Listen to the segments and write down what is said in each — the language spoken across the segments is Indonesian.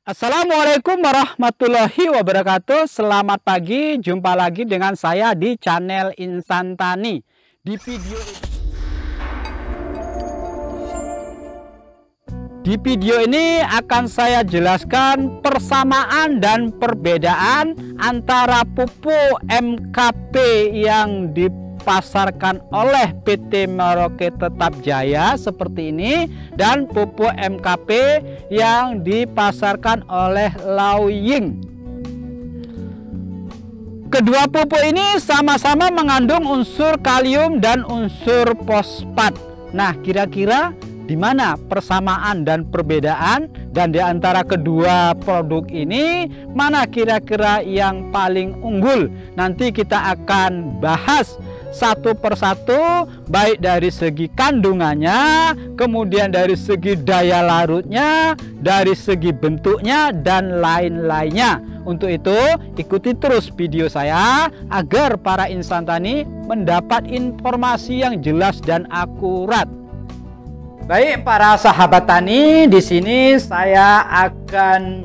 Assalamualaikum warahmatullahi wabarakatuh. Selamat pagi, jumpa lagi dengan saya di channel Insan Tani. Di video ini akan saya jelaskan persamaan dan perbedaan antara pupuk MKP yang dipasarkan oleh PT Merauke Tetap Jaya seperti ini dan pupuk MKP yang dipasarkan oleh Laoying. Kedua pupuk ini sama-sama mengandung unsur kalium dan unsur fosfat. Nah, kira-kira di mana persamaan dan perbedaan, dan di antara kedua produk ini mana kira-kira yang paling unggul? Nanti kita akan bahas satu persatu, baik dari segi kandungannya, kemudian dari segi daya larutnya, dari segi bentuknya, dan lain-lainnya. Untuk itu, ikuti terus video saya agar para insan tani mendapat informasi yang jelas dan akurat. Baik para sahabat tani, di sini saya akan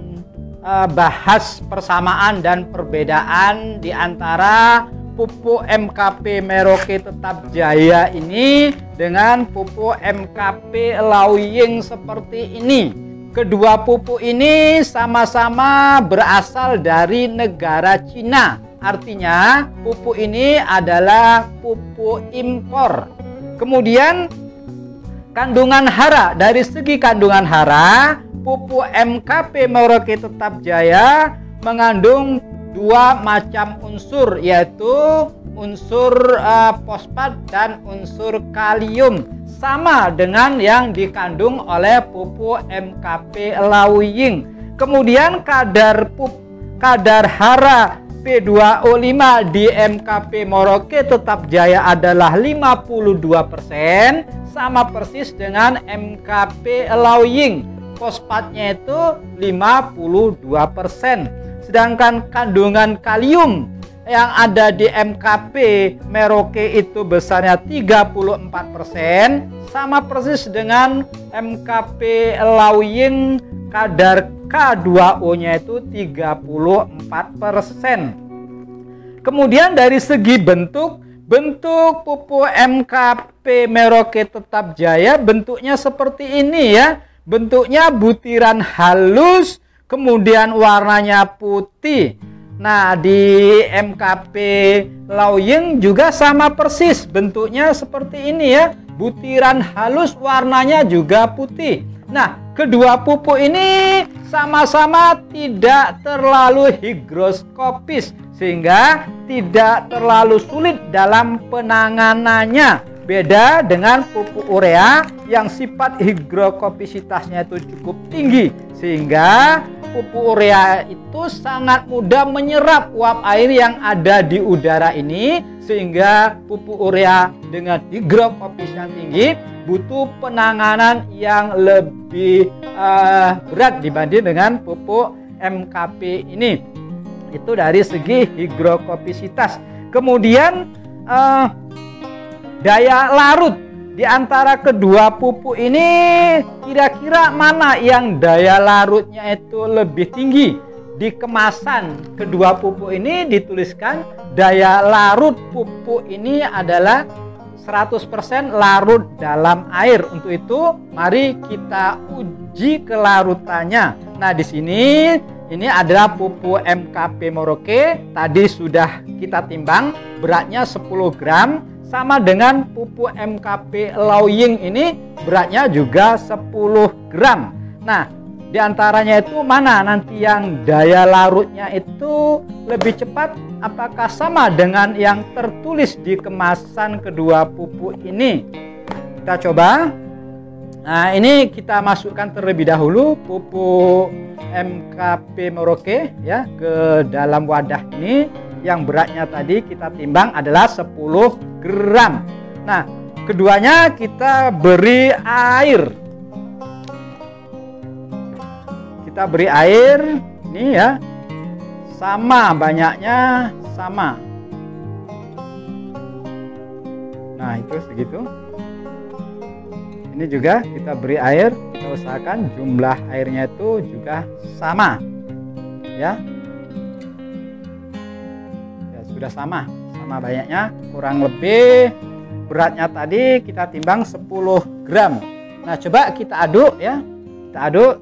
bahas persamaan dan perbedaan di antara pupuk MKP Merauke Tetap Jaya ini dengan pupuk MKP Laoying seperti ini. Kedua pupuk ini sama-sama berasal dari negara Cina. Artinya pupuk ini adalah pupuk impor. Kemudian kandungan hara, dari segi kandungan hara, pupuk MKP Merauke Tetap Jaya mengandung dua macam unsur, yaitu unsur fosfat dan unsur kalium, sama dengan yang dikandung oleh pupuk MKP Laoying. Kemudian kadar hara P2O5 di MKP Merauke Tetap Jaya adalah 52%, sama persis dengan MKP Laoying. Fosfatnya itu 52%. Sedangkan kandungan kalium yang ada di MKP Merauke itu besarnya 34%, sama persis dengan MKP Laoying. Kadar K2O-nya itu 34%. Kemudian dari segi bentuk pupuk MKP Merauke Tetap Jaya bentuknya seperti ini ya. Bentuknya butiran halus, kemudian warnanya putih. Nah, di MKP Laoying juga sama persis, bentuknya seperti ini ya. Butiran halus, warnanya juga putih. Nah, kedua pupuk ini sama-sama tidak terlalu higroskopis, sehingga tidak terlalu sulit dalam penanganannya. Beda dengan pupuk urea yang sifat higrokopisitasnya itu cukup tinggi, sehingga pupuk urea itu sangat mudah menyerap uap air yang ada di udara ini, sehingga pupuk urea dengan higrokopis yang tinggi butuh penanganan yang lebih berat dibanding dengan pupuk MKP ini. Itu dari segi higrokopisitas. Kemudian daya larut di antara kedua pupuk ini, kira-kira mana yang daya larutnya itu lebih tinggi? Di kemasan kedua pupuk ini dituliskan daya larut pupuk ini adalah 100% larut dalam air. Untuk itu, mari kita uji kelarutannya. Nah, di sini ini adalah pupuk MKP Merauke. Tadi sudah kita timbang, beratnya 10 gram. Sama dengan pupuk MKP Laoying ini, beratnya juga 10 gram. Nah, di antaranya itu mana nanti yang daya larutnya itu lebih cepat? Apakah sama dengan yang tertulis di kemasan kedua pupuk ini? Kita coba. Nah, ini kita masukkan terlebih dahulu pupuk MKP Merauke ya ke dalam wadah ini. Yang beratnya tadi kita timbang adalah 10 gram. Nah, keduanya kita beri air. Kita beri air ini ya. Sama banyaknya, sama. Nah, itu segitu. Ini juga kita beri air, kita usahakan jumlah airnya itu juga sama ya. Ya sudah sama banyaknya, kurang lebih beratnya tadi kita timbang 10 gram. Nah coba kita aduk ya, kita aduk.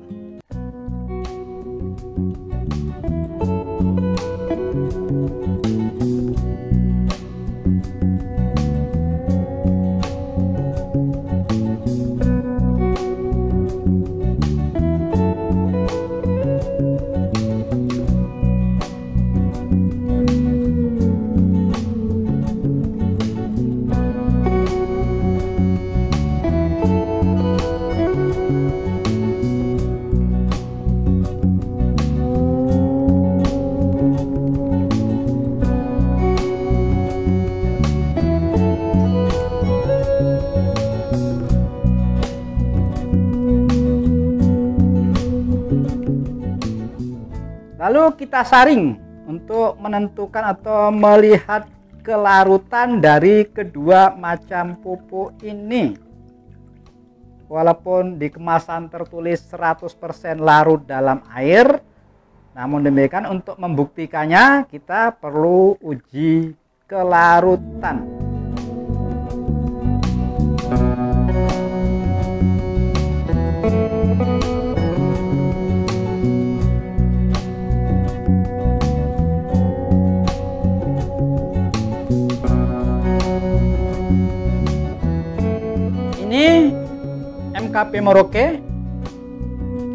Lalu kita saring untuk menentukan atau melihat kelarutan dari kedua macam pupuk ini. Walaupun di kemasan tertulis 100% larut dalam air, namun demikian untuk membuktikannya kita perlu uji kelarutan. Ini MKP Merauke,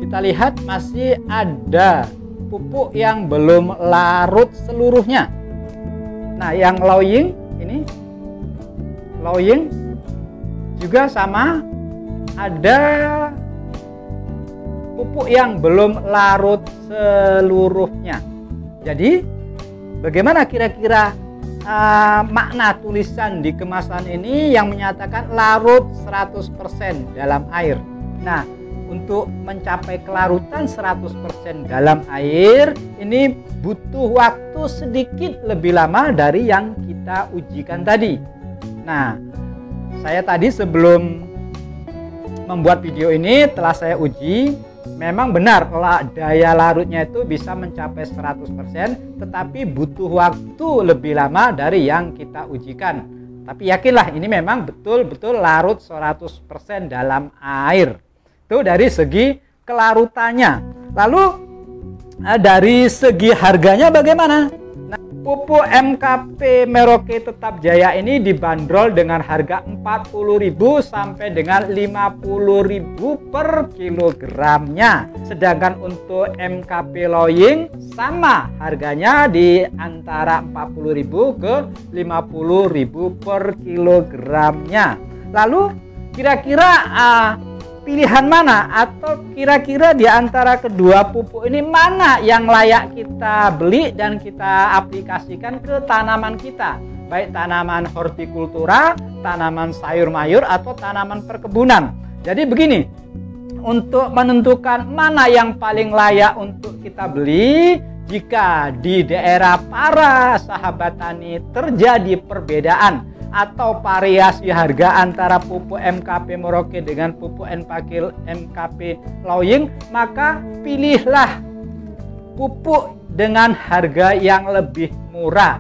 kita lihat masih ada pupuk yang belum larut seluruhnya. Nah yang Laoying ini, Laoying juga sama, ada pupuk yang belum larut seluruhnya. Jadi bagaimana kira-kira makna tulisan di kemasan ini yang menyatakan larut 100% dalam air? Nah, untuk mencapai kelarutan 100% dalam air ini butuh waktu sedikit lebih lama dari yang kita ujikan tadi. Nah, saya tadi sebelum membuat video ini telah saya uji. Memang benar daya larutnya itu bisa mencapai 100%, tetapi butuh waktu lebih lama dari yang kita ujikan. Tapi yakinlah ini memang betul-betul larut 100% dalam air. Itu dari segi kelarutannya. Lalu dari segi harganya bagaimana? Nah, pupuk MKP Merauke Tetap Jaya ini dibanderol dengan harga 40.000 sampai dengan 50.000 per kilogramnya. Sedangkan untuk MKP Laoying sama harganya di antara 40.000 ke 50.000 per kilogramnya. Lalu kira-kira pilihan mana, atau kira-kira di antara kedua pupuk ini mana yang layak kita beli dan kita aplikasikan ke tanaman kita, baik tanaman hortikultura, tanaman sayur mayur, atau tanaman perkebunan. Jadi begini, untuk menentukan mana yang paling layak untuk kita beli, jika di daerah para sahabat tani terjadi perbedaan atau variasi harga antara pupuk MKP Merauke dengan pupuk MKP Laoying, maka pilihlah pupuk dengan harga yang lebih murah.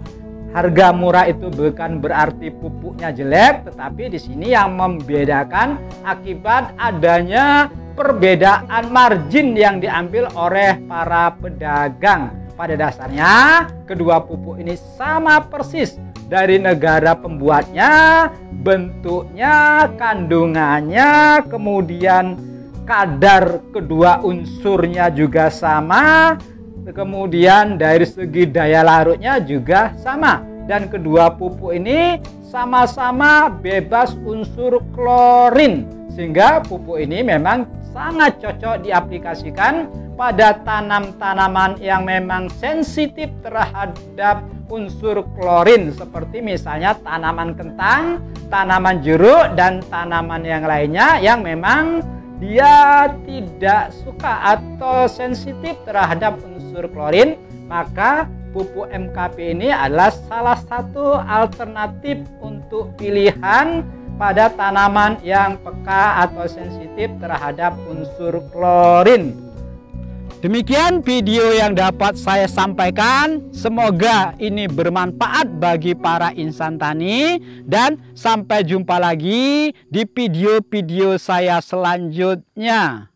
Harga murah itu bukan berarti pupuknya jelek, tetapi di sini yang membedakan akibat adanya perbedaan margin yang diambil oleh para pedagang. Pada dasarnya kedua pupuk ini sama persis. Dari negara pembuatnya, bentuknya, kandungannya, kemudian kadar kedua unsurnya juga sama, kemudian dari segi daya larutnya juga sama. Dan kedua pupuk ini sama-sama bebas unsur klorin, sehingga pupuk ini memang sangat cocok diaplikasikan pada tanam-tanaman yang memang sensitif terhadap unsur klorin, seperti misalnya tanaman kentang, tanaman jeruk, dan tanaman yang lainnya yang memang dia tidak suka atau sensitif terhadap unsur klorin. Maka pupuk MKP ini adalah salah satu alternatif untuk pilihan pada tanaman yang peka atau sensitif terhadap unsur klorin. Demikian video yang dapat saya sampaikan. Semoga ini bermanfaat bagi para insan tani, dan sampai jumpa lagi di video-video saya selanjutnya.